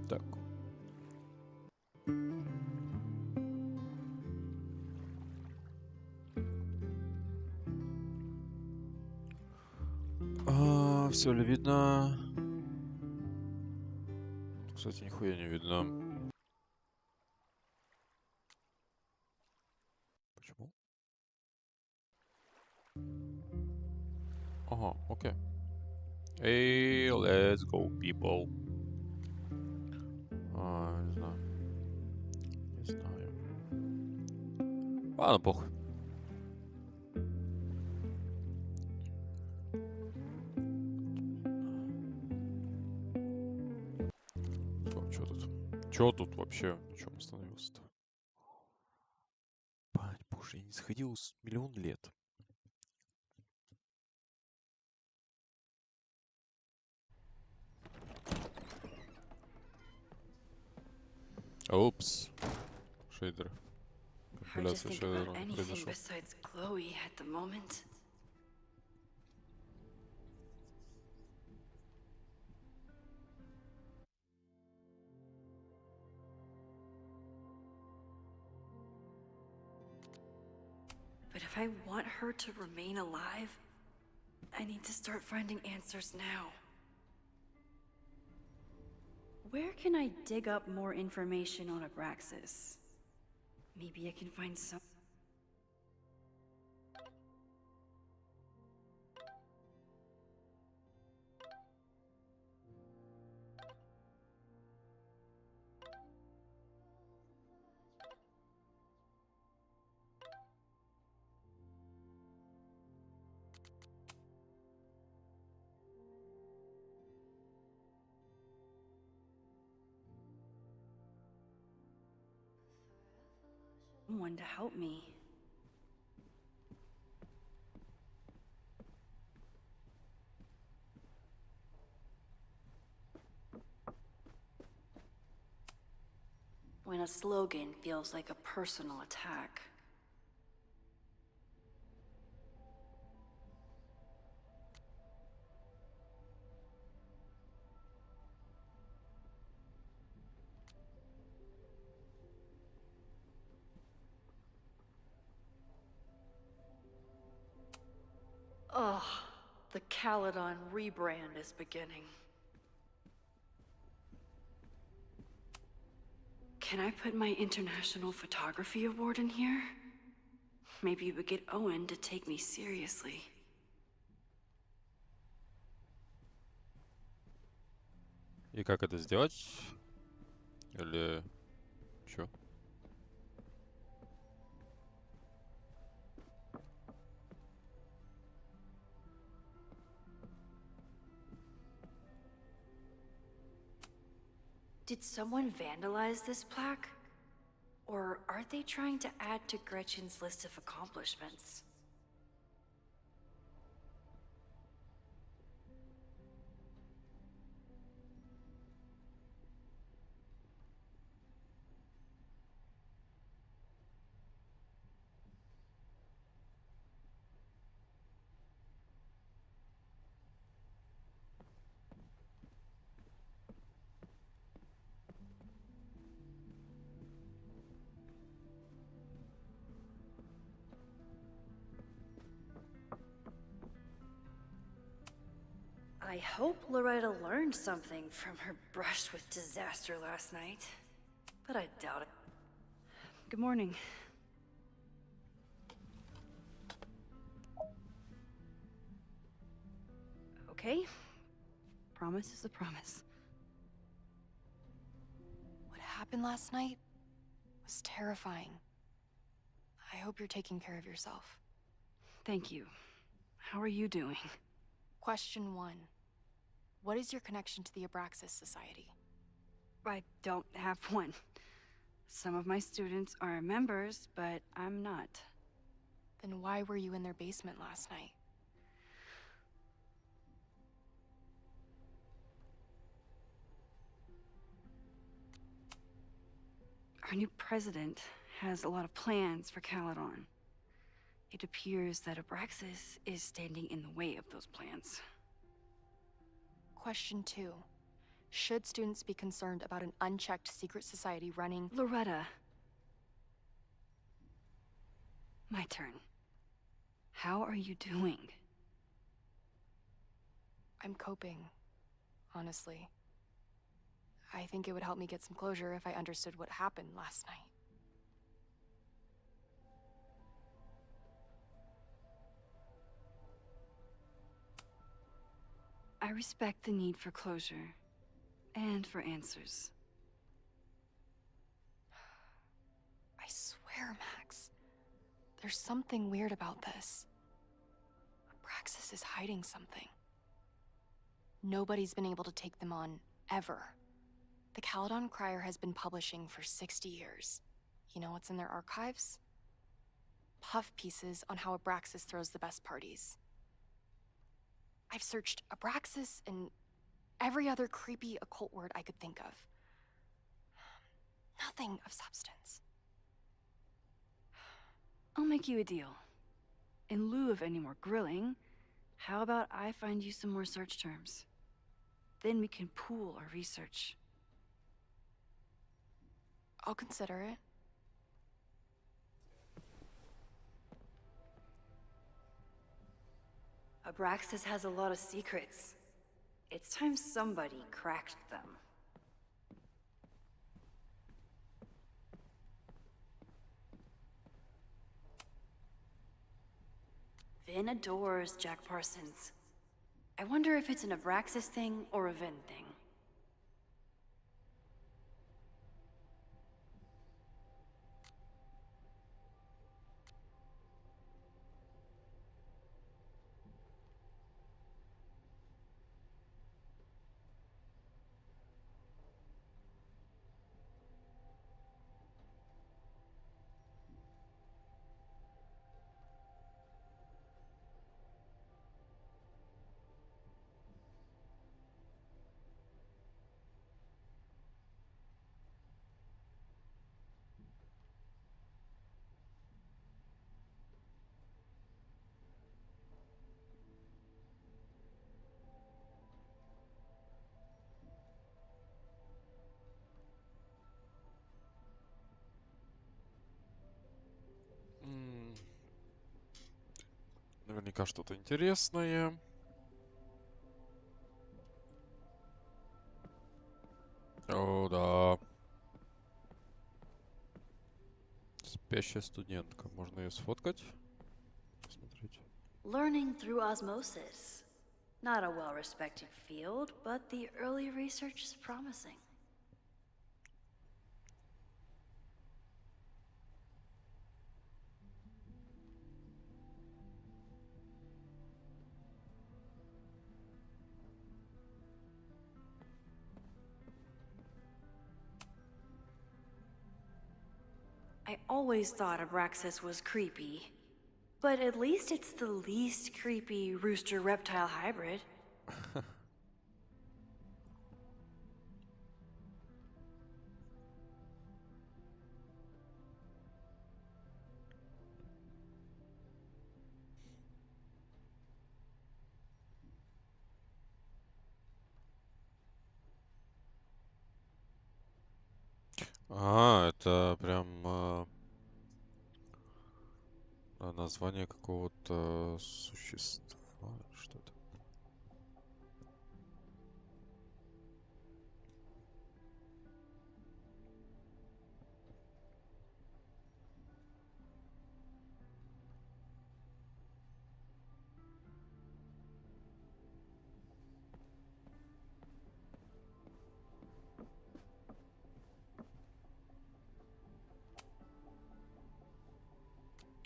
Так. Все ли видно? Кстати, нихуя не видно. Почему? Ага, окей. Эй, let's go, people. Не знаю. Не знаю. Ладно, похуй. Чё тут? Чё тут вообще? На чем остановился-то? Бать, боже, я не сходил с миллион лет. Упс. Шейдер. Hard to Компиляция think about шейдеров anything произошел. besides Chloe at the moment. But if I want her to remain alive, I need to start finding answers now. Where can I dig up more information on Abraxas? Maybe I can find some. Someone to help me. When a slogan feels like a personal attack. Ugh, the Caledon rebrand is beginning. Can I put my International Photography Award in here? Maybe we get Owen to take me seriously. И как это сделать? Или... Чё? Did someone vandalize this plaque? Or are they trying to add to Gretchen's list of accomplishments? I hope Loretta learned something from her brush with disaster last night, but I doubt it. Good morning. Okay. Promise is a promise. What happened last night was terrifying. I hope you're taking care of yourself. Thank you. How are you doing? Question 1. What is your connection to the Abraxas Society? I don't have one. Some of my students are members, but I'm not. Then why were you in their basement last night? Our new president has a lot of plans for Caledon. It appears that Abraxas is standing in the way of those plans. Question 2. Should students be concerned about an unchecked secret society running? Loretta. My turn. How are you doing? I'm coping, honestly. I think it would help me get some closure if I understood what happened last night. I respect the need for closure. And for answers. I swear, Max. There's something weird about this. Abraxas is hiding something. Nobody's been able to take them on, ever. The Caledon Crier has been publishing for 60 years. You know what's in their archives? Puff pieces on how Abraxas throws the best parties. I've searched Abraxas and every other creepy occult word I could think of. Nothing of substance. I'll make you a deal. In lieu of any more grilling, how about I find you some more search terms? Then we can pool our research. I'll consider it. Abraxas has a lot of secrets. It's time somebody cracked them. Vin adores Jack Parsons. I wonder if it's an Abraxas thing or a Vin thing. Наверняка что-то интересное. О, да. Спящая студентка. Можно ее сфоткать? Посмотреть. Learning through osmosis. Not a well-respected field, but the early research is promising. I always thought Abraxas was creepy. But at least it's the least creepy rooster-reptile hybrid. Это прям название какого-то существа. Что это?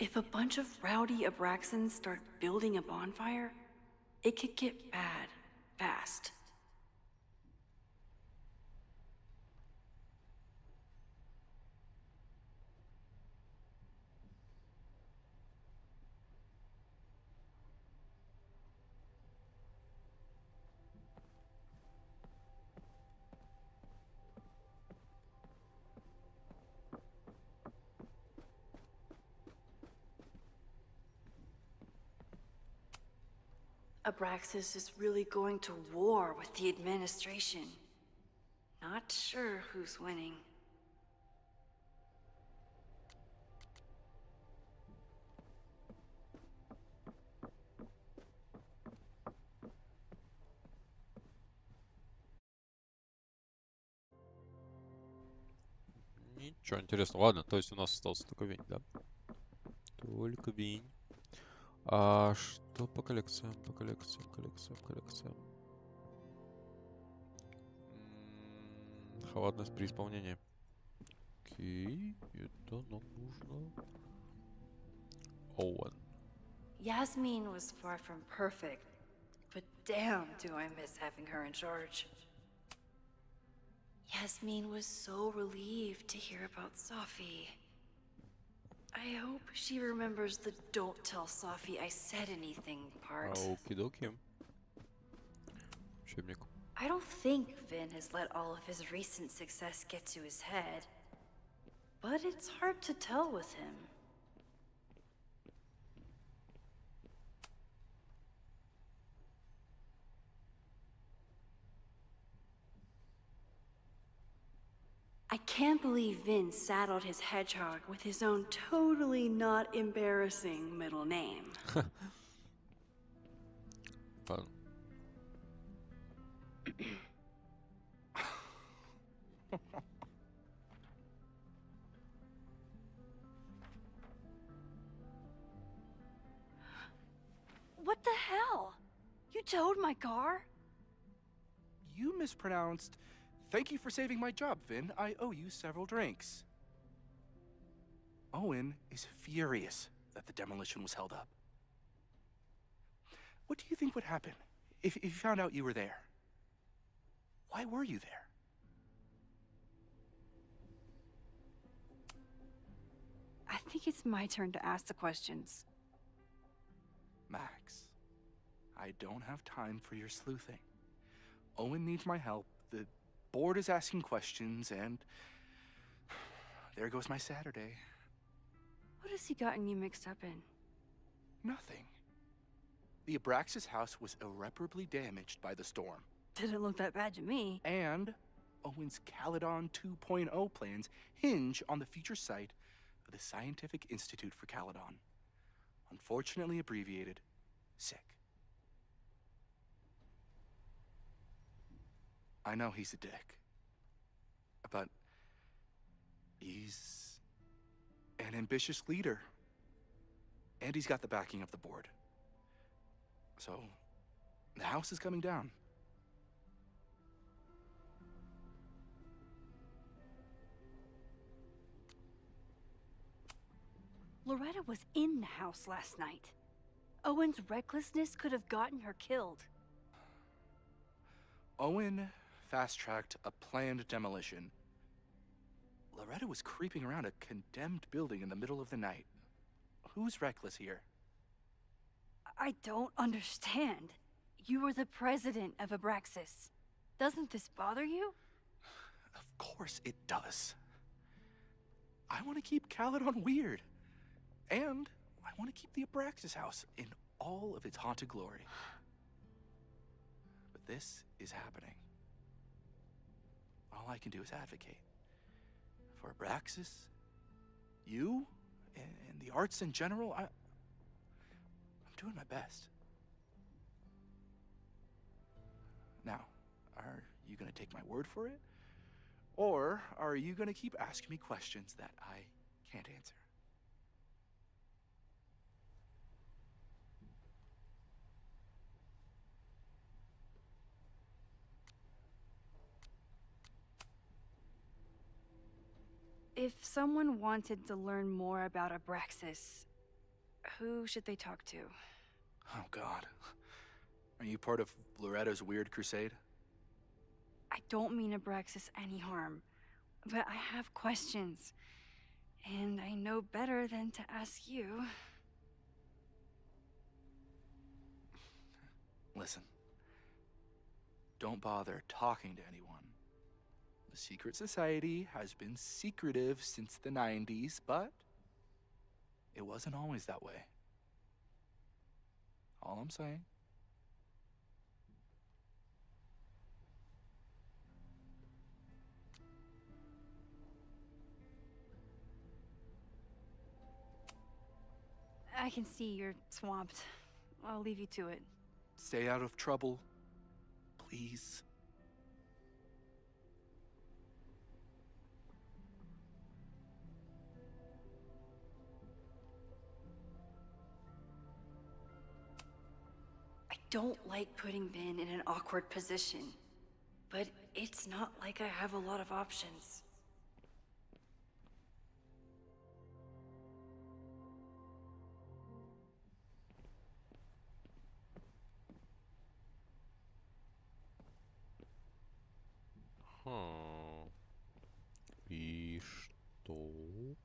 If a bunch of rowdy Abraxans start building a bonfire, it could get bad, fast. Abraxas is really going to war with the administration. not sure who's winning. Ничего интересного. Ладно, то есть у нас остался только Винь, да? Только Винь. А что по коллекциям? По коллекциям. Халатность при исполнении. Окей, это нам нужно. Оуэн. Yasmin was far from perfect, but damn do I miss having her in charge. Yasmin was so relieved to hear about Safi. I hope she remembers the "don't tell Safi I said anything" part. Окей-доки. Учебник. I don't think Vin has let all of his recent success get to his head, but it's hard to tell with him. I can't believe Vin saddled his hedgehog with his own totally not embarrassing middle name. Ладно. What the hell? You towed my car? You mispronounced. Thank you for saving my job, Vin. I owe you several drinks. Owen is furious that the demolition was held up. What do you think would happen if you found out you were there? Why were you there? I think it's my turn to ask the questions. Max, I don't have time for your sleuthing. Owen needs my help. The board is asking questions, and there goes my Saturday. What has he gotten you mixed up in? Nothing. The Abraxas house was irreparably damaged by the storm. Didn't look that bad to me. And Owen's Caledon 2.0 plans hinge on the future site of the Scientific Institute for Caledon. Unfortunately abbreviated, SICK. I know he's a dick, but he's an ambitious leader. And he's got the backing of the board. So, the house is coming down. Loretta was in the house last night. Owen's recklessness could have gotten her killed. Owen fast-tracked a planned demolition. Loretta was creeping around a condemned building in the middle of the night. Who's reckless here? I don't understand. You were the president of Abraxas. Doesn't this bother you? Of course it does. I want to keep Caledon weird. And I want to keep the Abraxas house in all of its haunted glory. But this is happening. All I can do is advocate. For Abraxas, you, and the arts in general, I'm doing my best. Now, are you going to take my word for it? Or are you going to keep asking me questions that I can't answer? If someone wanted to learn more about Abraxas, who should they talk to? Oh, God. Are you part of Loretta's weird crusade? I don't mean Abraxas any harm, but I have questions. And I know better than to ask you. Listen. Don't bother talking to anyone. The secret society has been secretive since the 90s, but it wasn't always that way. All I'm saying. I can see you're swamped. I'll leave you to it. Stay out of trouble, please. I don't like putting Ben in an awkward position, but it's not like I have a lot of options. И что?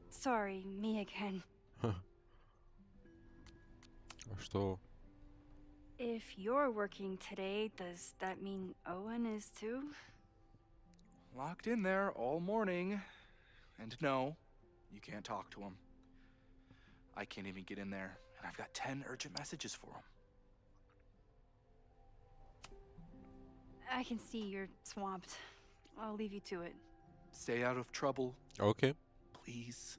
Sorry, me again. А что? If you're working today, does that mean Owen is too? Locked in there all morning. And no, you can't talk to him. I can't even get in there, and I've got 10 urgent messages for him. I can see you're swamped. I'll leave you to it. Stay out of trouble, Окей. please.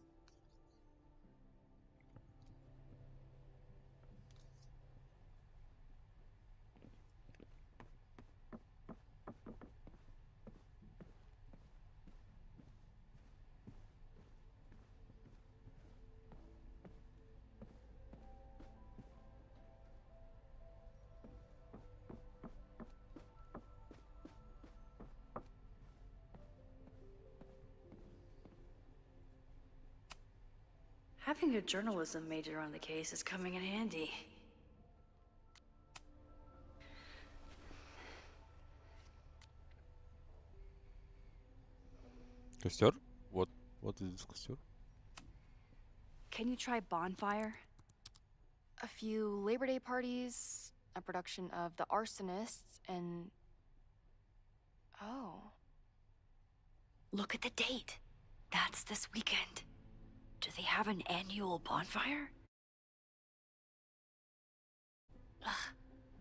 Having a journalism major on the case is coming in handy. Костер? Вот и здесь костер. Can you try Bonfire? A few Labor Day parties, a production of The Arsonists, and... Oh. Look at the date. That's this weekend. Do they have an annual bonfire? Ugh.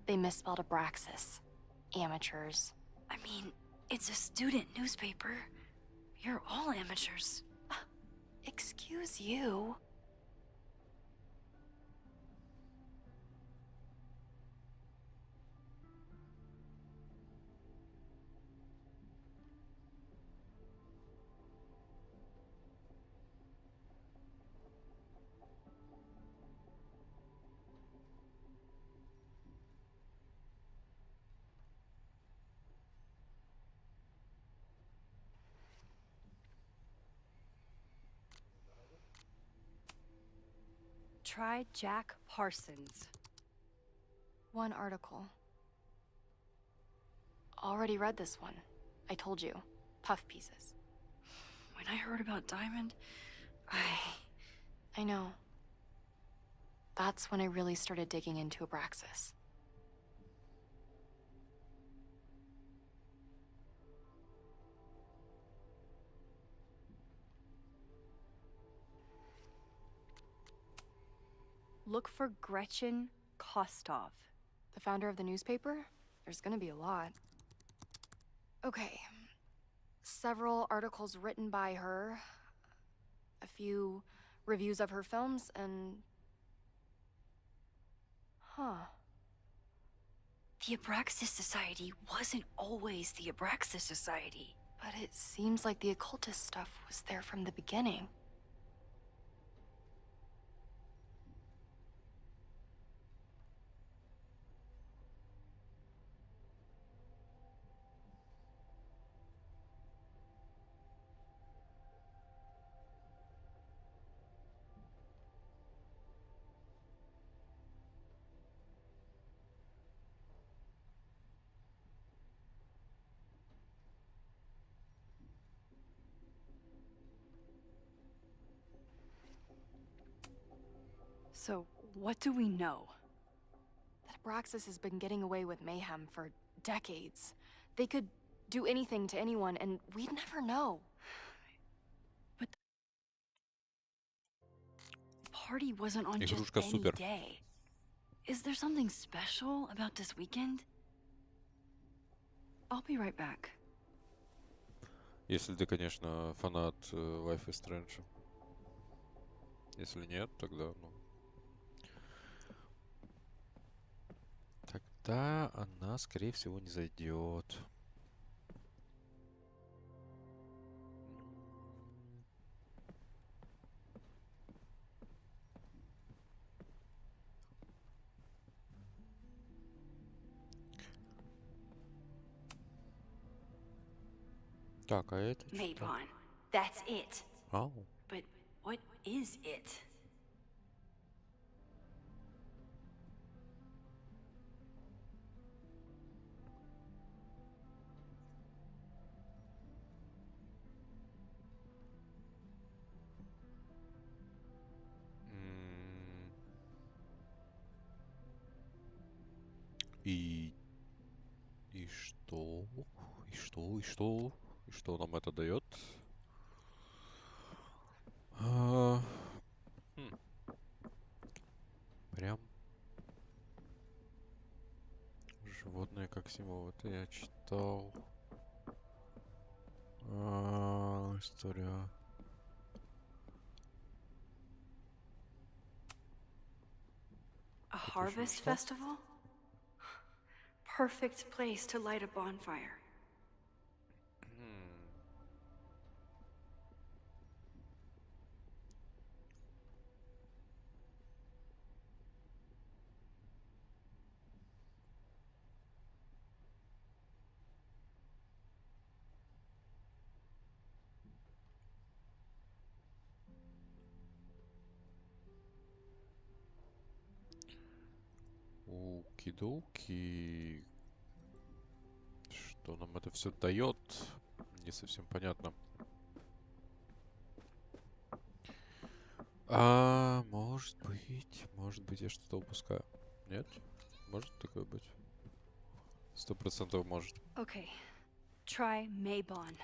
They misspelled Abraxas. Amateurs. I mean, it's a student newspaper. You're all amateurs. Excuse you. Try Jack Parsons. One article. Already read this one. I told you. Puff pieces. When I heard about Diamond, I know. That's when I really started digging into Abraxas. Look for Gretchen Kostov. The founder of the newspaper? There's gonna be a lot. Okay. Several articles written by her. A few reviews of her films, and... Huh. The Abraxas Society wasn't always the Abraxas Society. But it seems like the occultist stuff was there from the beginning. So, what do we know? That Abraxas has been getting away with mayhem for decades. They could do anything to anyone, and we'd never know. But the party wasn't on just Игрушка any супер. day. Is there something special about this weekend? I'll be right back. Если ты, конечно, фанат Life is Strange. Если нет, тогда, ну... Тогда она, скорее всего, не зайдет. Так, а это что? Maybon. That's it. Ау. But what is it? М, И... И что? И что? И что? И что нам это дает? А, хм, Прям животные как символ. Это я читал. История. A Это еще harvest что? festival? Perfect place to light a bonfire. М, Окей-доки. Что нам это все дает? Не совсем понятно. Может быть, я что-то упускаю. Нет? Может такое быть? 100% может. Okay, try Maybon.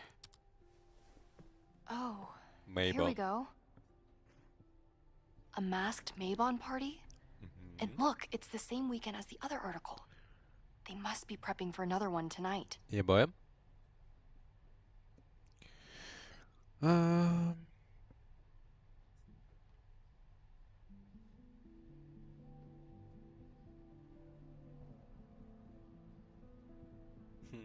Oh, here we Мейбан. go. A masked Maybon party? And Мгм. look, it's the same weekend as the other article. They must be prepping for another one tonight. ЕБМ. А, хм.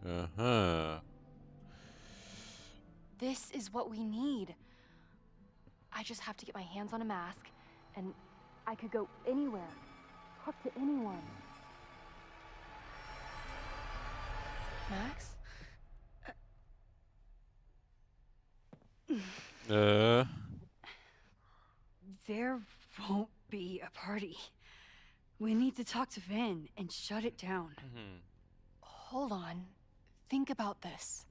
Ага. This is what we need. I just have to get my hands on a mask, and I could go anywhere, talk to anyone. Max? Э, There won't be a party. We need to talk to Vin and shut it down. мгм. Hold on. Think about this.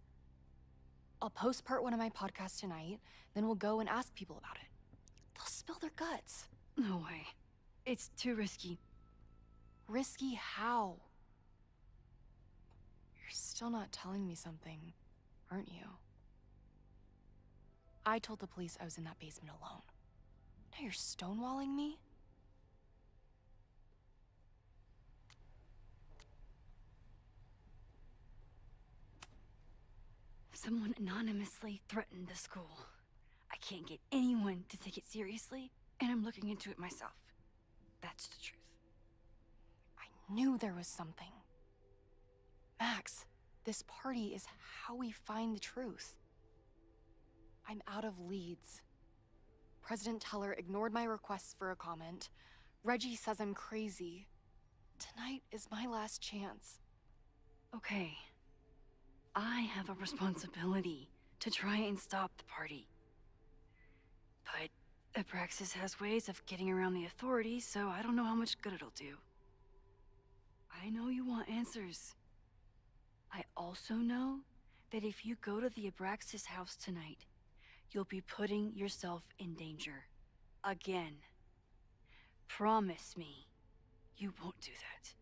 I'll post part one of my podcast tonight, then we'll go and ask people about it. They'll spill their guts. No way. It's too risky. Risky how? You're still not telling me something, aren't you? I told the police I was in that basement alone. Now you're stonewalling me? Someone anonymously threatened the school. I can't get anyone to take it seriously, and I'm looking into it myself. That's the truth. I knew there was something. Max, this party is how we find the truth. I'm out of leads. President Teller ignored my requests for a comment. Reggie says I'm crazy. Tonight is my last chance. Okay. I have a responsibility to try and stop the party. But Abraxas has ways of getting around the authorities, so I don't know how much good it'll do. I know you want answers. I also know that if you go to the Abraxas house tonight, you'll be putting yourself in danger. Again. Promise me you won't do that.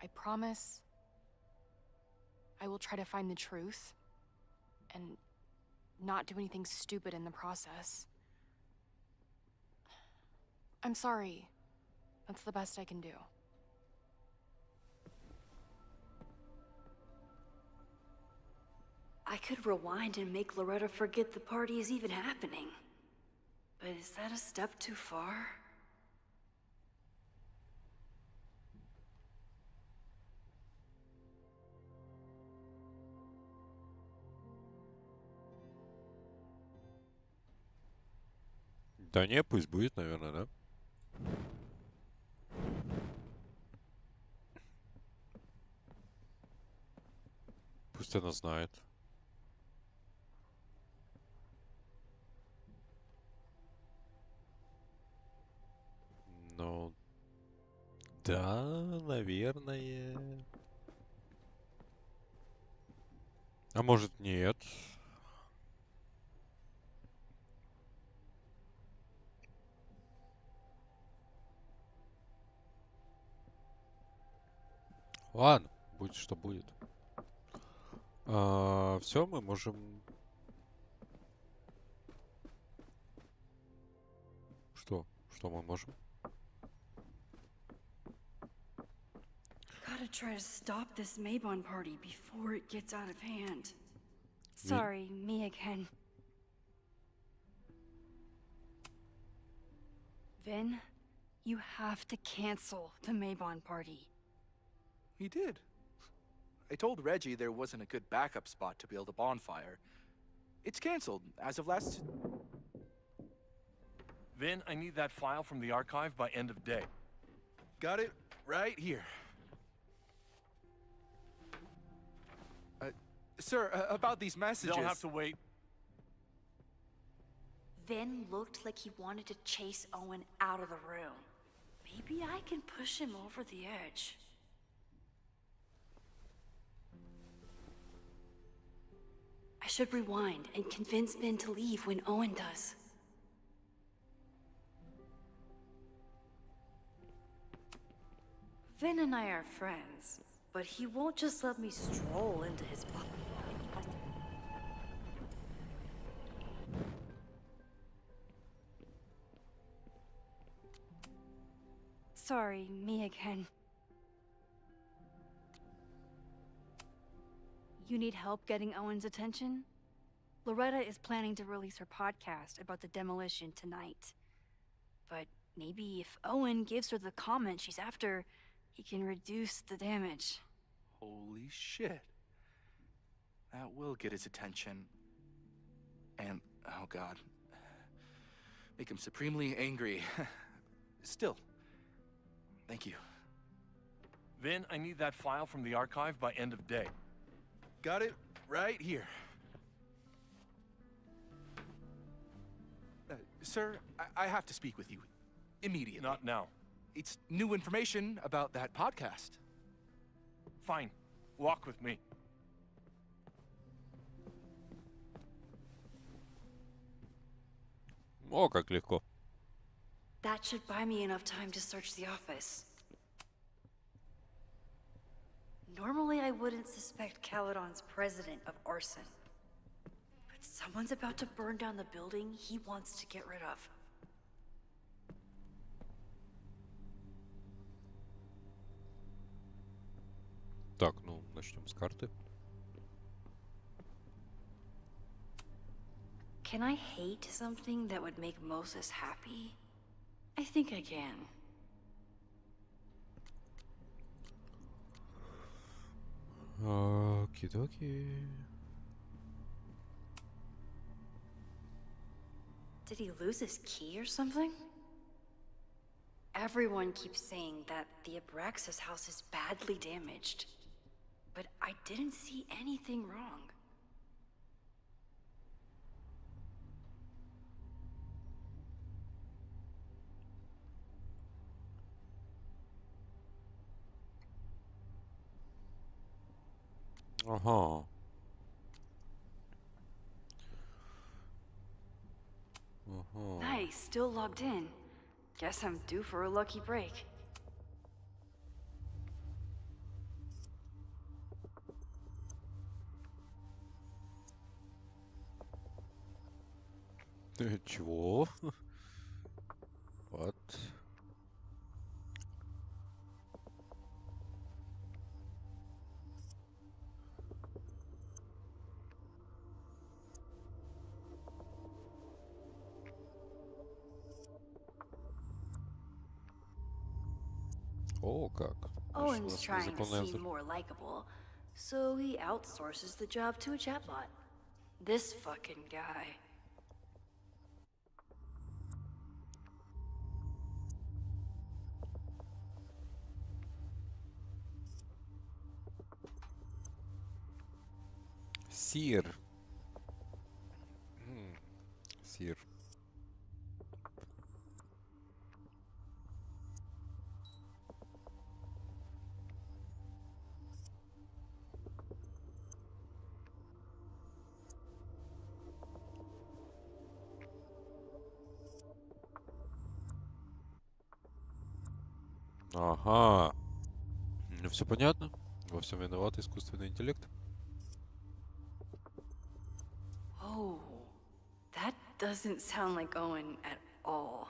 I promise I will try to find the truth and not do anything stupid in the process. I'm sorry. That's the best I can do. I could rewind and make Loretta forget the party is even happening. But is that a step too far? Да не, пусть будет, наверное, да? Пусть она знает. Ну, да, наверное. А может, нет? Ладно, будет что будет. Все, мы можем... Что? Что мы можем? Gotta try to stop this Mabon party before it gets out of hand. Sorry, me again. Vin, you have to cancel the Mabon party. He did. I told Reggie there wasn't a good backup spot to build a bonfire. It's canceled as of last... Vin, I need that file from the archive by end of day. Got it right here. Sir, about these messages... They'll have to wait. Vin looked like he wanted to chase Owen out of the room. Maybe I can push him over the edge. I should rewind and convince Vin to leave when Owen does. Vin and I are friends, but he won't just let me stroll into his... Sorry, me again. You need help getting Owen's attention? Loretta is planning to release her podcast about the demolition tonight. But maybe if Owen gives her the comment she's after, he can reduce the damage. Holy shit. That will get his attention. And, oh god. Make him supremely angry. Still. Thank you. Vin, I need that file from the archive by end of day. Got it right here. Sir, I have to speak with you. Immediately. Not now. It's new information about that podcast. Fine. Walk with me. О, как легко. That should buy me enough time to search the office. Normally I wouldn't suspect Caledon's president of arson. But someone's about to burn down the building he wants to get rid of. Так, ну, начнем с карты. Can I hate something that would make Moses happy? I think I can. Оки-доки. Did he lose his key or something? Everyone keeps saying that the Abraxas house is badly damaged. But I didn't see anything wrong. Ага. Ага. Nice, still logged in. Guess I'm due for a lucky break. Чего? Вот. О, как. Значит, у Owen's нас trying to незаконный seem автор. more likable, so he outsources the job to a chatbot. This fucking guy. Сир. Сир. Ага. Ну, все понятно. Во всем виноват искусственный интеллект. Oh, that doesn't sound like Owen at all.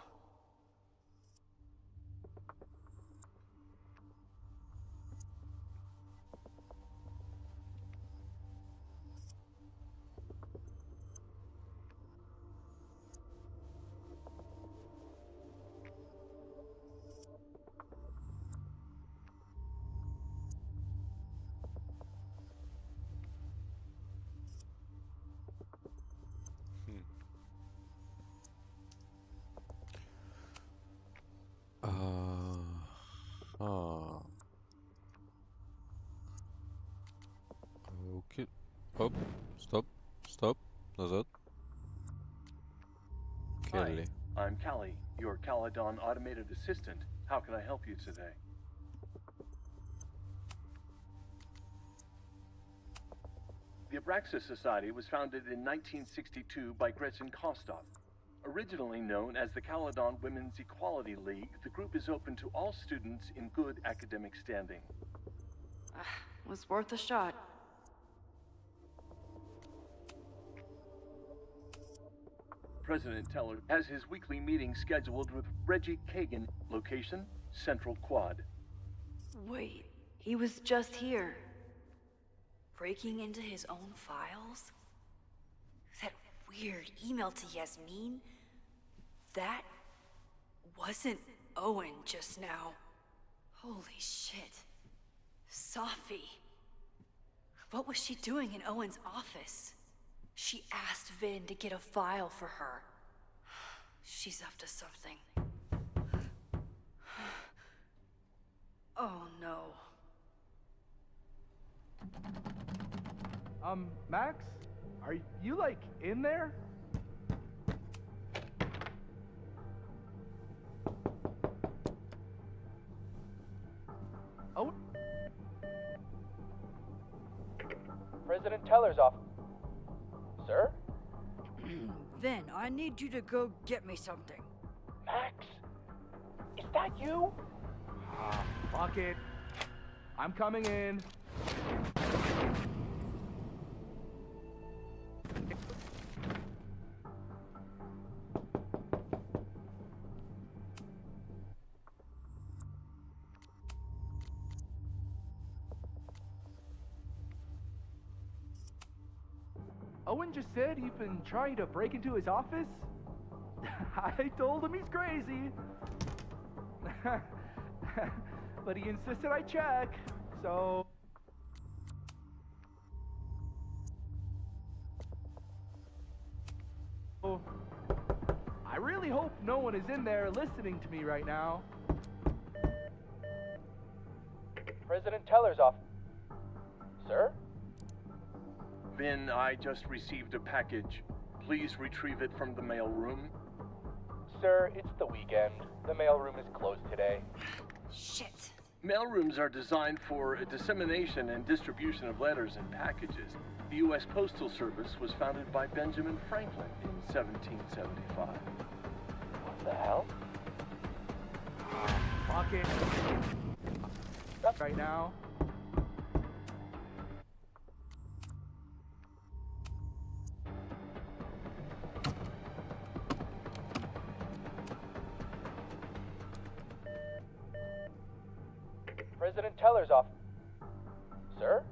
Хм. А. Окей. Оп. Стоп. Стоп. Назад. Hi, Келли. I'm Callie, your Caledon automated assistant. How can I help you today? The Abraxas Society was founded in 1962 by Gretchen Kostov. Originally known as the Caledon Women's Equality League, the group is open to all students in good academic standing. Was worth a shot. President Teller has his weekly meeting scheduled with Reggie Kagan. Location, Central Quad. Wait, he was just here. Breaking into his own files? That weird email to Yasmin? That wasn't Owen just now. Holy shit. Sophie. What was she doing in Owen's office? She asked Vin to get a file for her. She's up to something. Oh no. Max? Are you, like, in there? Oh. President Teller's off. Sir? Vin, I need you to go get me something. Max? Is that you? Fuck it. I'm coming in. Owen just said you've been trying to break into his office? I told him he's crazy. But he insisted I check, so... I really hope no one is in there listening to me right now. President Teller's off. Sir? Vin, I just received a package. Please retrieve it from the mailroom. Sir, it's the weekend. The mailroom is closed today. Shit. Mailrooms are designed for a dissemination and distribution of letters and packages. The U.S. Postal Service was founded by Benjamin Franklin in 1775. What the hell? Fuck it. Right now. President Teller's off. Sir?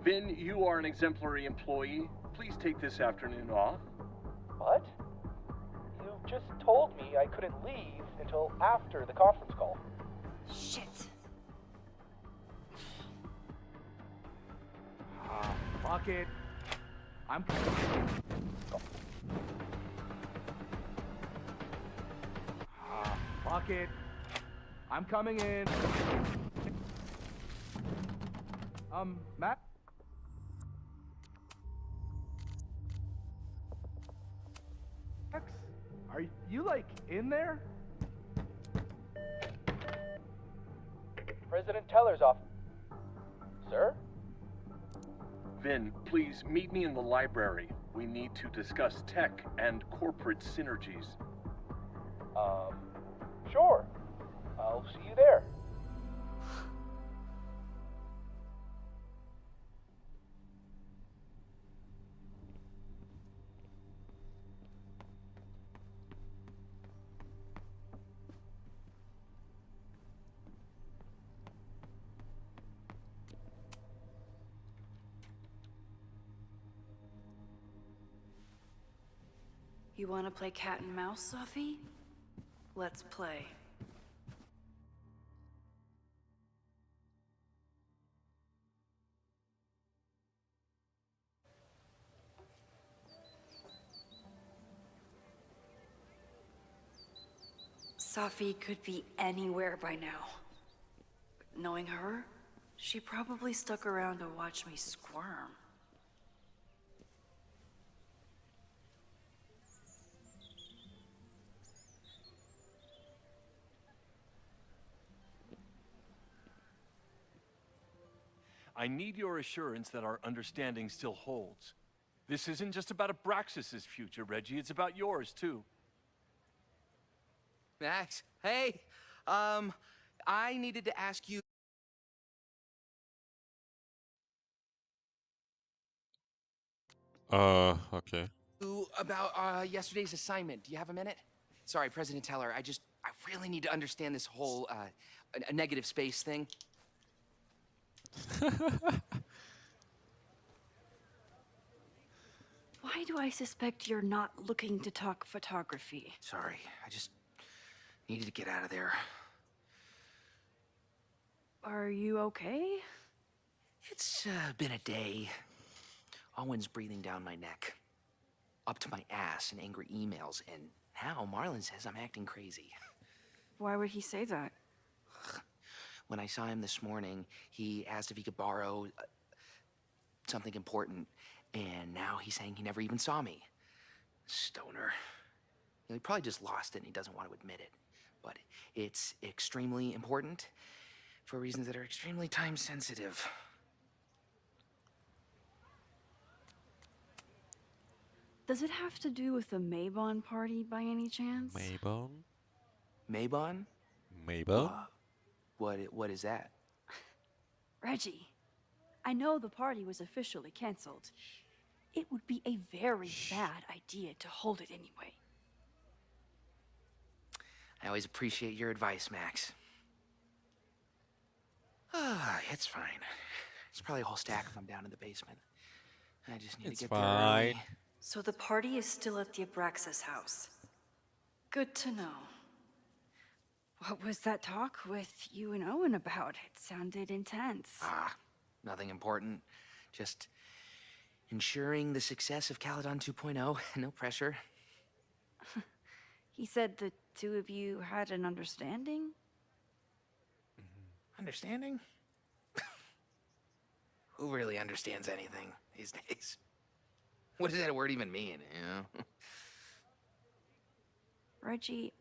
Vin, you are an exemplary employee. Please take this afternoon off. What? You just told me I couldn't leave until after the conference call. Shit. Fuck it. I'm... fuck it. I'm coming in. Matt? Max? Are you, like, in there? President Teller's off. Sir? Vin, please meet me in the library. We need to discuss tech and corporate synergies. Sure. I'll see you there. You want to play cat and mouse, Sophie? Let's play. Sophie could be anywhere by now. But knowing her, she probably stuck around to watch me squirm. I need your assurance that our understanding still holds. This isn't just about Abraxas's future, Reggie. It's about yours, too. Max, hey, I needed to ask you. Okay. About yesterday's assignment. Do you have a minute? Sorry, President Teller, I really need to understand this whole, a negative space thing. Why do I suspect you're not looking to talk photography? Sorry, I just needed to get out of there. Are you okay? It's been a day. Owen's breathing down my neck. Up to my ass in angry emails, and now Marlon says I'm acting crazy. Why would he say that? When I saw him this morning, he asked if he could borrow something important, and now he's saying he never even saw me. Stoner. He probably just lost it and he doesn't want to admit it. But it's extremely important for reasons that are extremely time sensitive. Does it have to do with the Maybon party by any chance? Maybon? Maybon? Maybon? What is that? Reggie, I know the party was officially canceled. It would be a very bad idea to hold it anyway. I always appreciate your advice, Max. It's fine. It's probably a whole stack if I'm down in the basement. I just need to get there early. So the party is still at the Abraxas house. Good to know. What was that talk with you and Owen about? It sounded intense. Nothing important. Just ensuring the success of Caledon 2.0. No pressure. He said the two of you had an understanding? Understanding? Who really understands anything these days? What does that word even mean, you know? Reggie,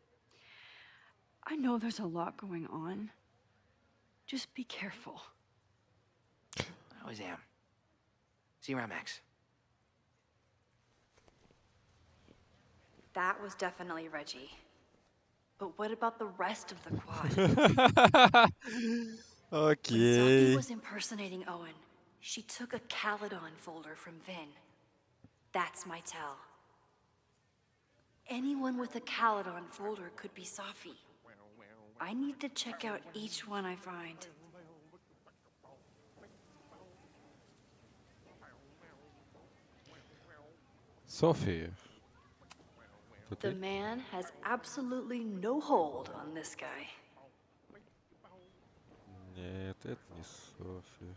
I know there's a lot going on. Just be careful. I always am. See you around, Max. That was definitely Reggie. But what about the rest of the quad? When Sophie Okay. was impersonating Owen, she took a Caledon folder from Vin. That's my tell. Anyone with a Caledon folder could be Sophie. I need to check out each one I find. Sophie. The ты? man has absolutely no hold on this guy. Нет, это не Софи.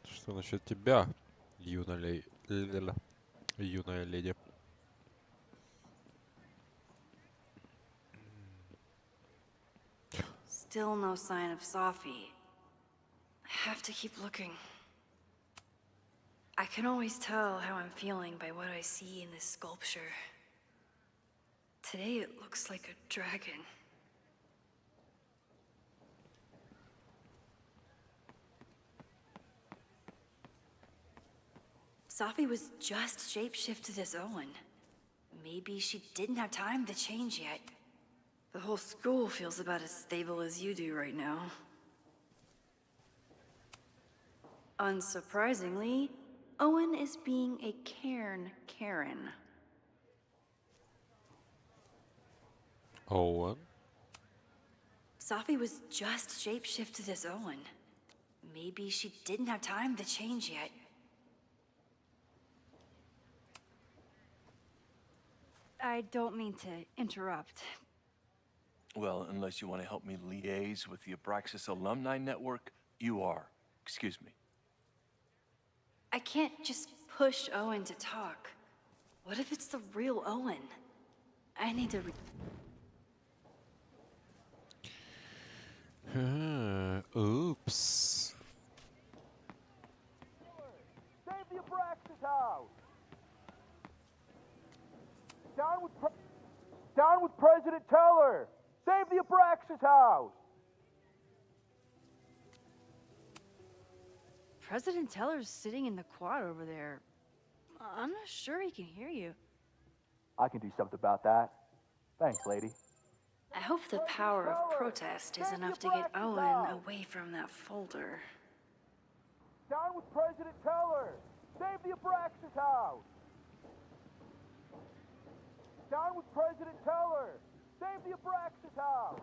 Что насчет тебя, юная леди? Still no sign of Sophie. I have to keep looking. I can always tell how I'm feeling by what I see in this sculpture. Today it looks like a dragon. Sophie was just shapeshifted as Owen. Maybe she didn't have time to change yet. The whole school feels about as stable as you do right now. Unsurprisingly, Owen is being a cairn Karen. Оуэн. Sophie was just shapeshifted as Owen. Maybe she didn't have time to change yet. I don't mean to interrupt. Well, unless you want to help me liaise with the Abraxas Alumni Network, you are. Excuse me. I can't just push Owen to talk. What if it's the real Owen? I need to Oops. Save the Abraxas house! Down with President Teller! Save the Abraxas house! President Teller's sitting in the quad over there. I'm not sure he can hear you. I can do something about that. Thanks, lady. I hope the power of protest is enough to get Owen away from that folder. Down with President Teller! Save the Abraxas house! Down with President Teller! Save the Abraxas house!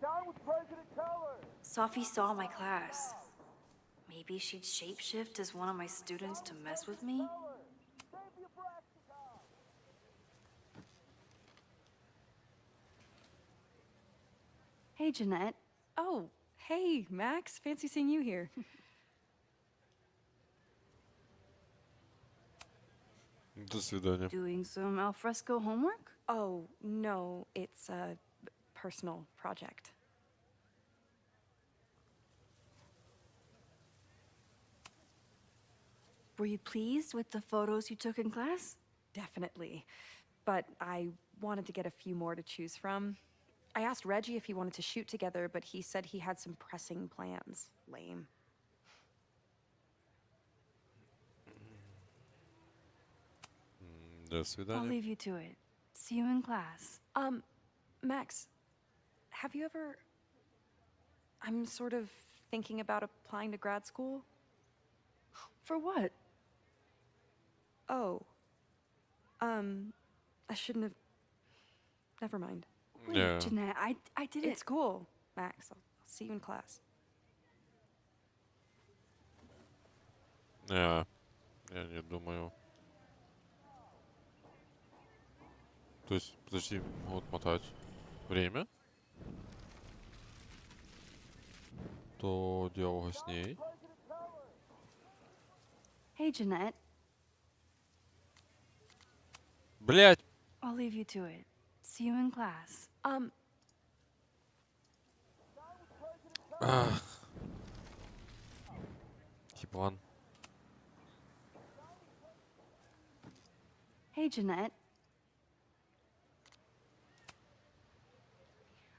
Down with President Teller! Sophie saw my class. Maybe she'd shapeshift as one of my students to mess with me? Save the Abraxas house! Hey, Jeanette. Oh, hey, Max. Fancy seeing you here. До свидания. Doing some alfresco homework? Oh, no, it's a personal project. Were you pleased with the photos you took in class? Definitely. But I wanted to get a few more to choose from. I asked Reggie if he wanted to shoot together, but he said he had some pressing plans. Lame. До I'll свидания. leave you to it. See you in class. Max, have you ever... I'm sort of thinking about applying to grad school. For what? Oh. I shouldn't have... Never mind. Wait, Yeah. Jeanette, I didn't... It's cool, Max. I'll see you in class. Я не думаю. То есть, подожди, могут мотать время. То диалога с ней. Hey, Jeanette. Блять! I'll leave you to it. See you in class. Еблан. Hey, Jeanette.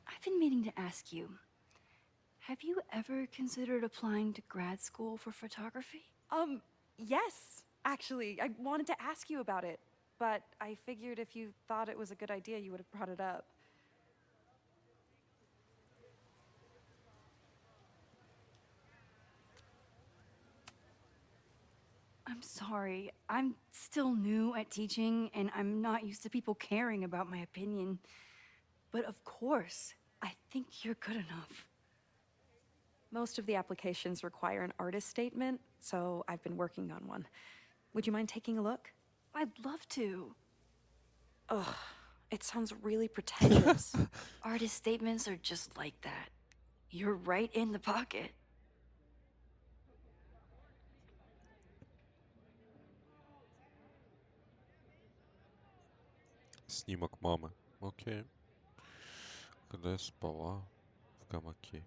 I've been meaning to ask you. Have you ever considered applying to grad school for photography? Yes, actually. I wanted to ask you about it, but I figured if you thought it was a good idea, you would have brought it up. I'm sorry. I'm still new at teaching, and I'm not used to people caring about my opinion. But of course, I think you're good enough. Most of the applications require an artist statement, so I've been working on one. Would you mind taking a look? I'd love to. Ugh, it sounds really pretentious. Artist statements are just like that. You're right in the pocket. Снимок мамы. Окей. Когда я спала в гамаке.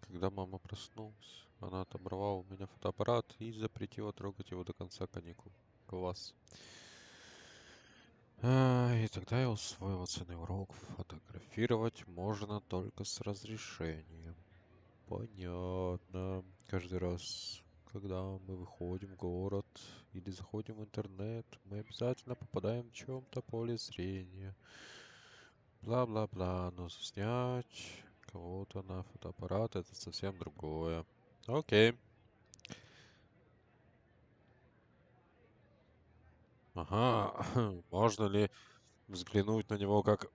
Когда мама проснулась, она отобрала у меня фотоаппарат и запретила трогать его до конца каникул. Класс. И тогда я усвоил ценный урок. Фотографировать можно только с разрешением. Понятно. Каждый раз, когда мы выходим в город или заходим в интернет, мы обязательно попадаем в чем-то поле зрения. Бла-бла-бла. Но снять кого-то на фотоаппарат — это совсем другое. Окей. Ага. Можно ли взглянуть на него как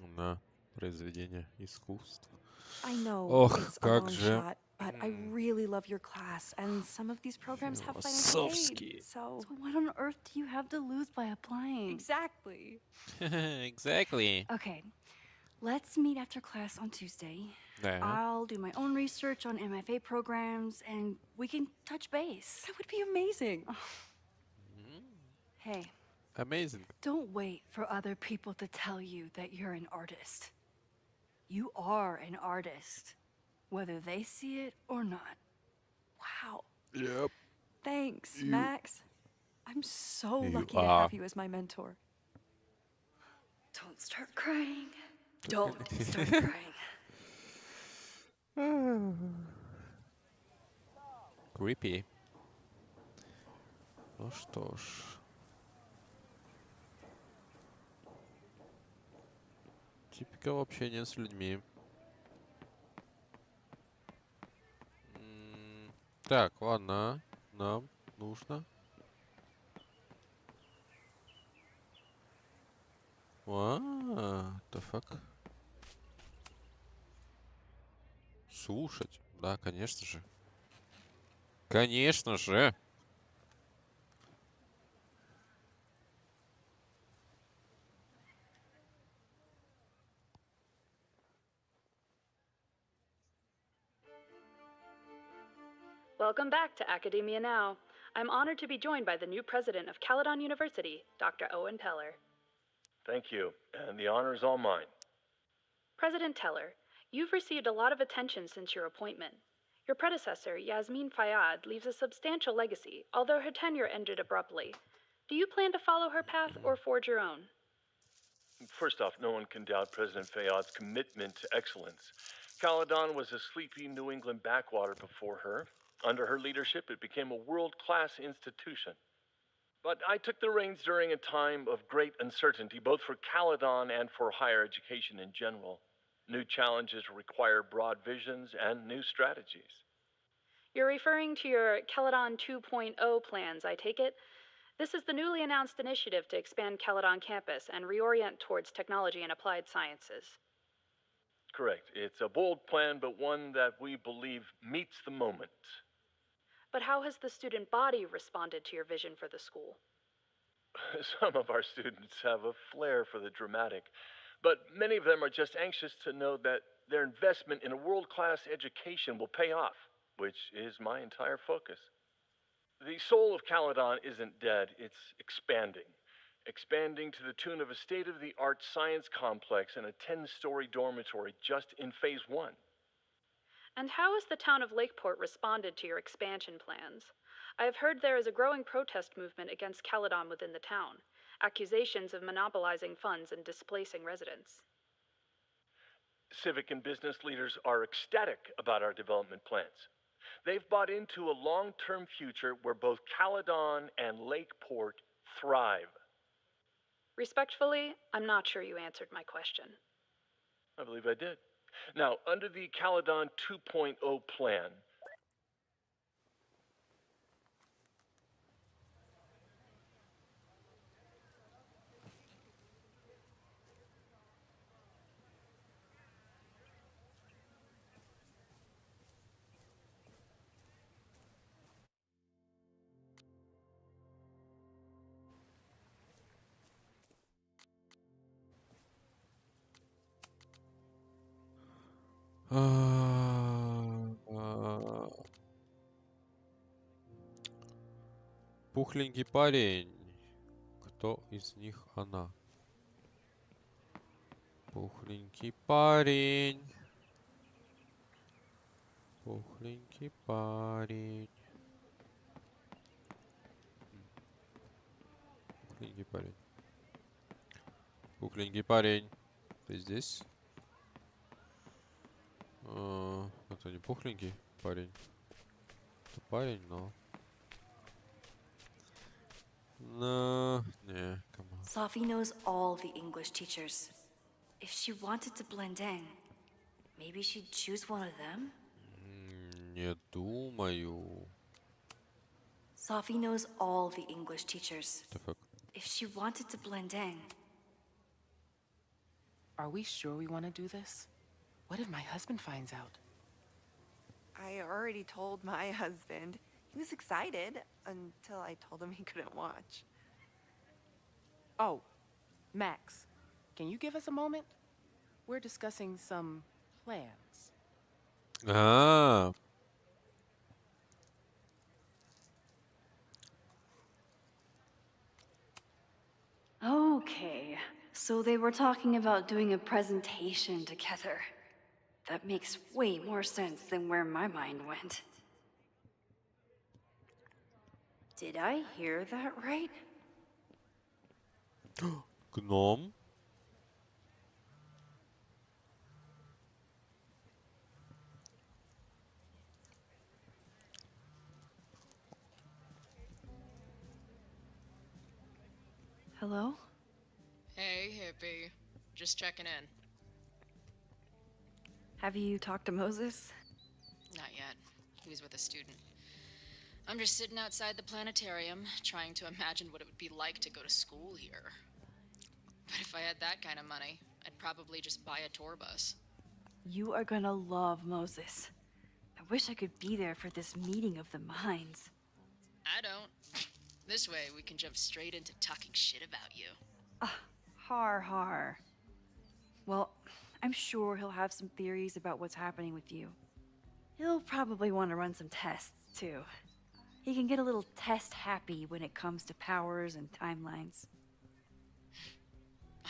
на произведение искусства? I know Ох, it's a как long же shot, but I really love your class, and some of these programs have financial aid, философски. so... So what on earth do you have to lose by applying? Exactly. Exactly. Okay, let's meet after class on Tuesday. Да. I'll do my own research on MFA programs, and we can touch base. That would be amazing. Hey, Amazing. don't wait for other people to tell you that you're an artist. You are an artist, whether they see it or not. Wow. Yep. Thanks, Max. I'm so You lucky to are. have you as my mentor. Don't start crying. Don't start crying. Creepy. Ну что ж. Типика общения с людьми. Так, ладно. Нам нужно. The fuck? Слушать. Да, конечно же. Конечно же. Welcome back to Academia Now. I'm honored to be joined by the new president of Caledon University, Dr. Owen Teller. Thank you, and the honor is all mine. President Teller, you've received a lot of attention since your appointment. Your predecessor, Yasmin Fayyad, leaves a substantial legacy, although her tenure ended abruptly. Do you plan to follow her path or forge your own? First off, no one can doubt President Fayyad's commitment to excellence. Caledon was a sleepy New England backwater before her. Under her leadership, it became a world-class institution. But I took the reins during a time of great uncertainty, both for Caledon and for higher education in general. New challenges require broad visions and new strategies. You're referring to your Caledon 2.0 plans, I take it? This is the newly announced initiative to expand Caledon campus and reorient towards technology and applied sciences. Correct. It's a bold plan, but one that we believe meets the moment. But how has the student body responded to your vision for the school? Some of our students have a flair for the dramatic, but many of them are just anxious to know that their investment in a world-class education will pay off, which is my entire focus. The soul of Caledon isn't dead, it's expanding. Expanding to the tune of a state-of-the-art science complex and a 10-story dormitory just in phase 1. And how has the town of Lakeport responded to your expansion plans? I have heard there is a growing protest movement against Caledon within the town, accusations of monopolizing funds and displacing residents. Civic and business leaders are ecstatic about our development plans. They've bought into a long-term future where both Caledon and Lakeport thrive. Respectfully, I'm not sure you answered my question. I believe I did. Now, under the Caledon 2.0 plan, Пухленький парень. Кто из них она? Пухленький парень. Пухленький парень. Пухленький парень. Пухленький парень. Ты здесь? Это не пухленький парень. Это парень, но... Не, come on. Sophie knows all the English teachers. If she wanted to blend in, maybe she'd choose one of them? Не думаю. Sophie knows all the English teachers. The fuck? If she wanted to blend in, Are we sure we want to do this? What if my husband finds out? I already told my husband. He was excited until I told him he couldn't watch. Oh, Max, can you give us a moment? We're discussing some plans. Ah. Okay, so they were talking about doing a presentation together. That makes way more sense than where my mind went. Did I hear that right? Гном. Hello? Hey, hippie. Just checking in. Have you talked to Moses? Not yet. He was with a student. I'm just sitting outside the planetarium, trying to imagine what it would be like to go to school here. But if I had that kind of money, I'd probably just buy a tour bus. You are gonna love Moses. I wish I could be there for this meeting of the minds. I don't. This way, we can jump straight into talking shit about you. Har har. Well, I'm sure he'll have some theories about what's happening with you. He'll probably want to run some tests, too. He can get a little test happy when it comes to powers and timelines.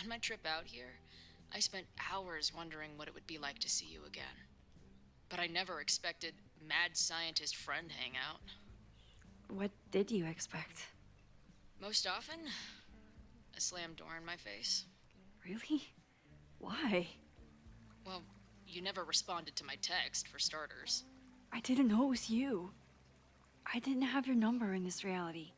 On my trip out here, I spent hours wondering what it would be like to see you again. But I never expected mad scientist friend hangout. What did you expect? Most often, a slam door in my face. Really? Why? Well, you never responded to my text, for starters. I didn't know it was you. I didn't have your number in this reality.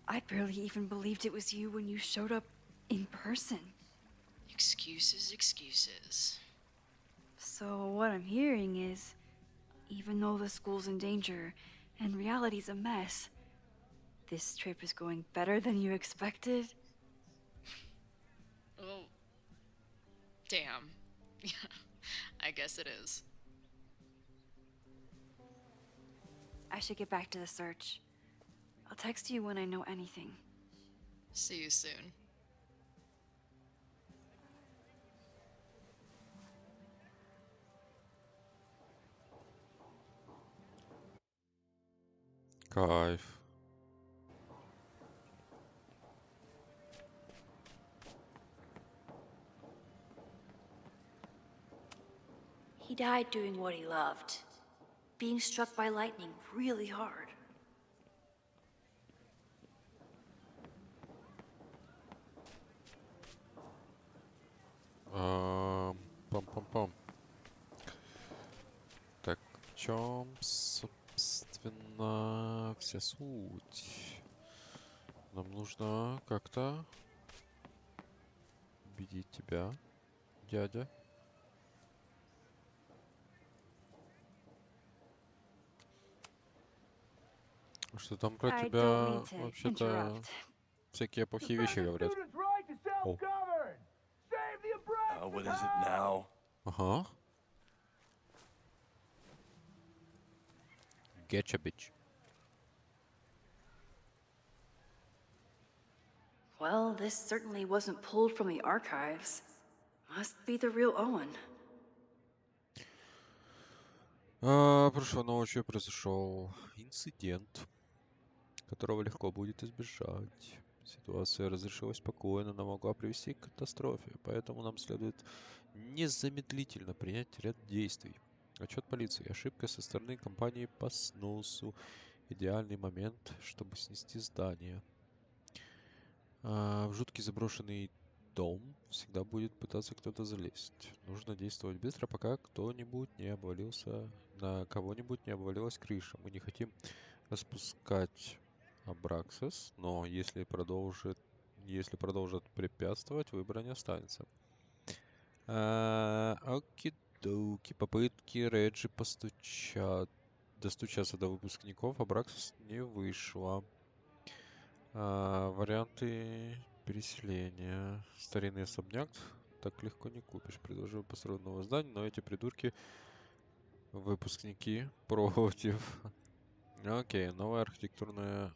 I barely even believed it was you when you showed up in person. Excuses, excuses. So what I'm hearing is, even though the school's in danger and reality's a mess, this trip is going better than you expected? Oh. Damn. I guess it is. I should get back to the search. I'll text you when I know anything. See you soon. Кайф. He died doing what he loved. Being struck by lightning really hard. Пам-пам-пам. Так, в чем, собственно, вся суть? Нам нужно как-то убедить тебя, дядя. Что там про I don't тебя mean to вообще-то interrupt. всякие плохие вещи говорят. О. What is it now? Ага. Getcha, bitch. Well, this certainly wasn't pulled from the archives. Must be the real Owen. Прошлой ночью произошел инцидент, которого легко будет избежать. Ситуация разрешилась спокойно, но могла привести к катастрофе, поэтому нам следует незамедлительно принять ряд действий. Отчет полиции. Ошибка со стороны компании по сносу. Идеальный момент, чтобы снести здание. В жуткий заброшенный дом всегда будет пытаться кто-то залезть. Нужно действовать быстро, пока кто-нибудь не обвалился, на кого-нибудь не обвалилась крыша. Мы не хотим распускать Абраксис, но если продолжат препятствовать, выбора не останется. Окей-доки. Попытки Реджи достучаться до выпускников Абраксис не вышло. Варианты переселения. Старинный особняк так легко не купишь. Предложил построить новое здание, но эти придурки выпускники против. Окей, новые архитектурные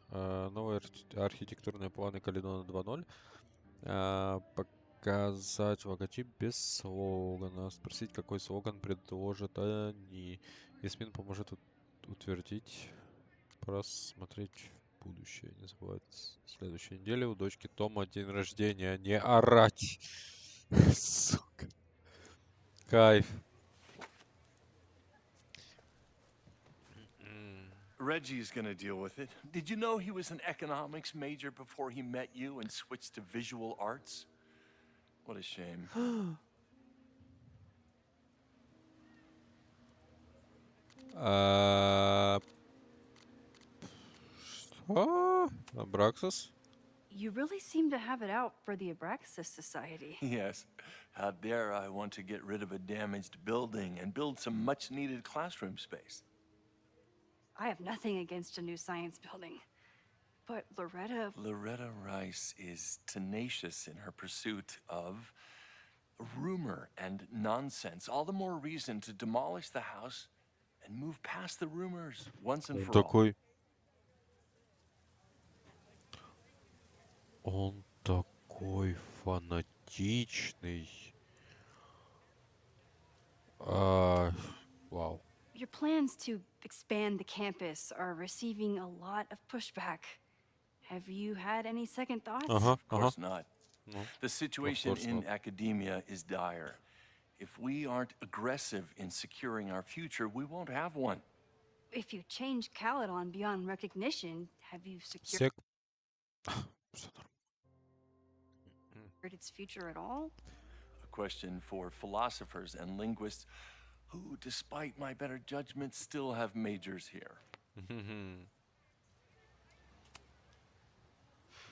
планы Каледона 2.0. Показать логотип без слогана. Спросить, какой слоган предложат они. Ясмин поможет утвердить. Просмотреть будущее. Не забывать. Следующей неделе у дочки Тома день рождения. Не орать. Сука. Кайф. Reggie's gonna deal with it. Did you know he was an economics major before he met you and switched to visual arts? What a shame. Что? Абраксис? You really seem to have it out for the Abraxas Society. Yes. How dare I want to get rid of a damaged building and build some much-needed classroom space. I have nothing against a new science building. But Loretta Rice is tenacious in her pursuit of rumor and nonsense. All the more reason to demolish the house and move past the rumors once and for all. Он такой фанатичный. Wow. Your plans to expand the campus are receiving a lot of pushback. Have you had any second thoughts? Of course not. No, the situation in academia is dire. If we aren't aggressive in securing our future, we won't have one. If you change Caledon beyond recognition, have you secured its future at all? A question for philosophers and linguists who, despite my better judgment, still have majors here.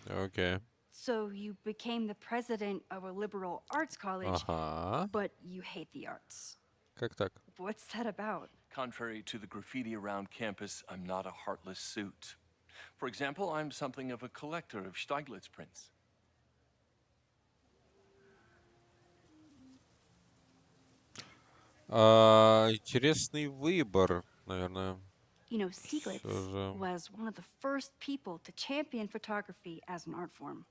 Okay. So you became the president of a liberal arts college, but you hate the arts. Как так? What's that about? Contrary to the graffiti around campus, I'm not a heartless suit. For example, I'm something of a collector of Stieglitz prints. Интересный выбор, наверное. You know, Stieglitz was one of the first people to champion photography as an art form.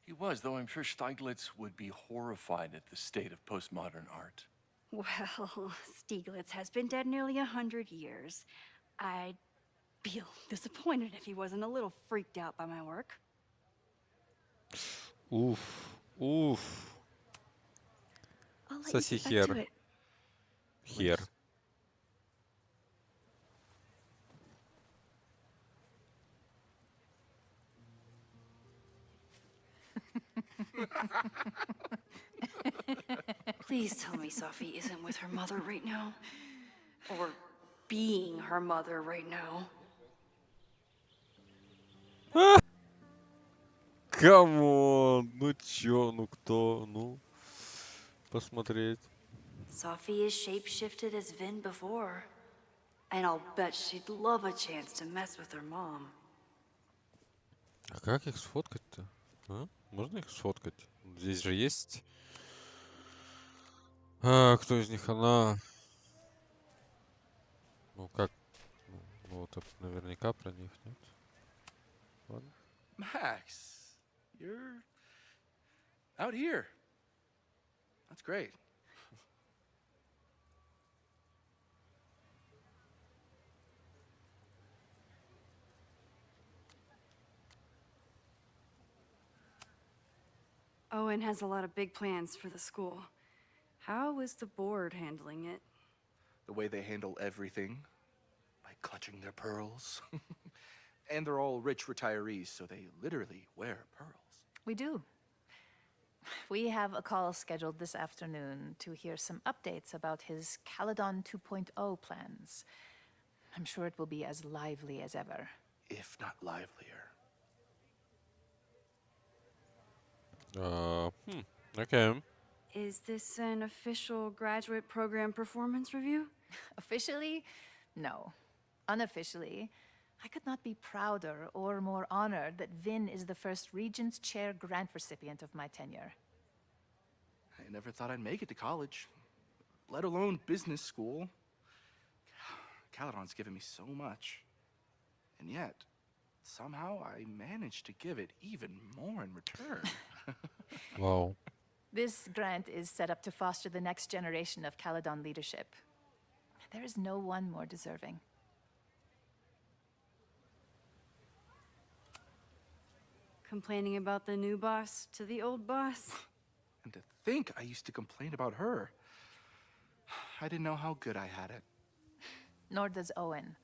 He was, though I'm sure Stieglitz would be horrified at the state of postmodern art. Well, Stieglitz has been dead nearly 100 years. I'd be disappointed if he wasn't a little freaked out by my work. Уф. Соси хер. Хер. Please tell me Sophie isn't with her mother right now. Or being her mother right now. Камон! Ну чё, ну кто? Ну, посмотреть. Sophie is shapeshifted as Vin before. And I'll bet she'd love a chance to mess with her mom. А как их сфоткать-то? А? Можно их сфоткать? Здесь же есть... кто из них она? Ну как? Ну вот наверняка про них, нет? Ладно. Max, you're out here. That's great. Owen has a lot of big plans for the school. How is the board handling it? The way they handle everything, by clutching their pearls. And they're all rich retirees, so they literally wear pearls. We do. We have a call scheduled this afternoon to hear some updates about his Caledon 2.0 plans. I'm sure it will be as lively as ever. If not livelier. Okay. Is this an official graduate program performance review? Officially? No. Unofficially, I could not be prouder or more honored that Vin is the first Regents Chair grant recipient of my tenure. I never thought I'd make it to college, let alone business school. Caledon's given me so much. And yet, somehow I managed to give it even more in return. Wow. This grant is set up to foster the next generation of Caledon leadership. There is no one more deserving. Complaining about the new boss to the old boss? And to think I used to complain about her. I didn't know how good I had it. Nor does Owen.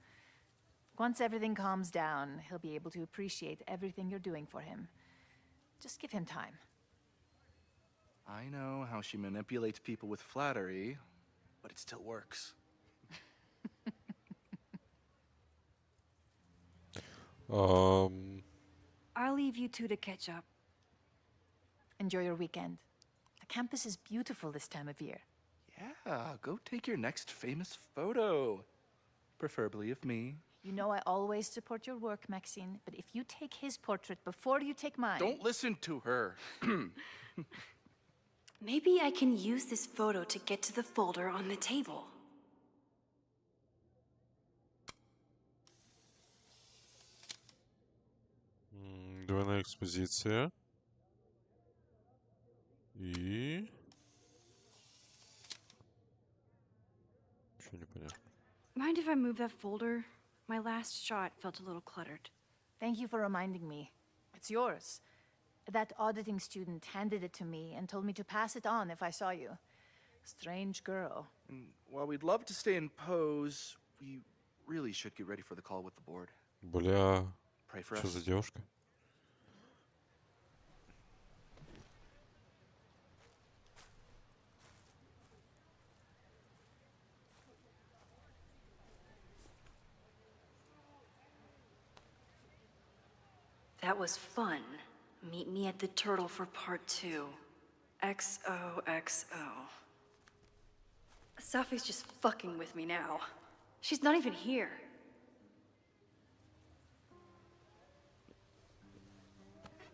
Once everything calms down, he'll be able to appreciate everything you're doing for him. Just give him time. I know how she manipulates people with flattery, but it still works. I'll leave you two to catch up. Enjoy your weekend. The campus is beautiful this time of year. Yeah, go take your next famous photo. Preferably of me. You know I always support your work, Maxine, but if you take his portrait before you take mine... Don't listen to her. Maybe I can use this photo to get to the folder on the table. Двойная экспозиция. И... Ничего не понятно. Mind if I move that folder? My last shot felt a little cluttered. Thank you for reminding me. It's yours. That auditing student handed it to me and told me to pass it on if I saw you. Strange girl. And while we'd love to stay in pose, we really should get ready for the call with the board. Бля, Pray for что us. за девушка? That was fun. Meet me at the Turtle for part 2. XOXO. Safi's just fucking with me now. She's not even here.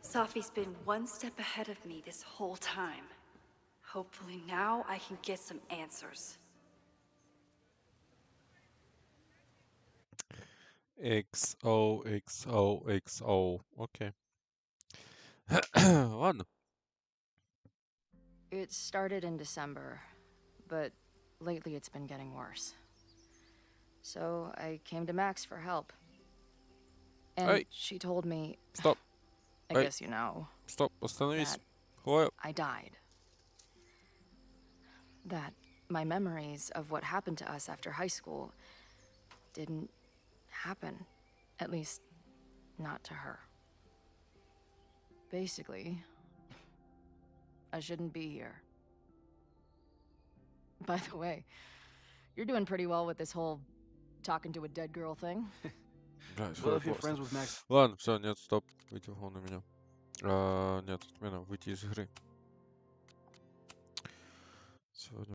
Safi's been one step ahead of me this whole time. Hopefully now I can get some answers. XOXOXO. Окей. Ладно. It started in December, but lately it's been getting worse. So I came to Max for help. And Hey. she told me... Стоп. I Hey. guess you know. Стоп, остановись. That Хвоя. I died. That my memories of what happened to us after high school didn't happen. At least, not to her. Basically, I shouldn't be here. By the way, you're doing pretty well with this whole talking to a dead girl thing. Well, if you're friends with Max... Ладно, все, нет, стоп. Вытянул на меня. Нет, отмена, выйти из игры. Сегодня